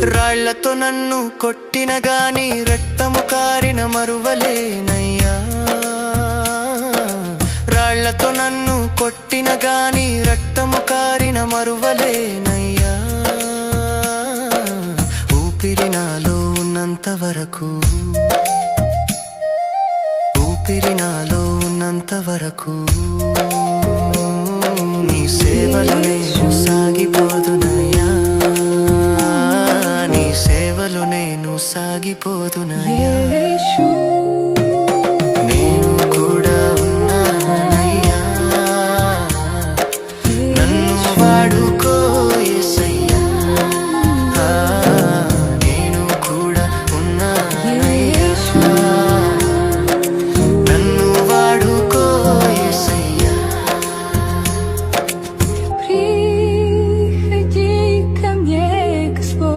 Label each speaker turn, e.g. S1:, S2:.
S1: రాళ్లతో నన్ను కొట్టిన గాని రక్తము కారిన మరువలేనయ్యా. రాళ్లతో నన్ను కొట్టిన గాని రక్తము కారిన మరువలేనయ్యా. ఊపిరి నాలో ఉన్నంత వరకు, ఊపిరి నాలో ఉన్నంత వరకు నీ సేవలు నేను సాగిపోదునయ్యా. నీ సేవలు నేను సాగిపోదునయ్యా.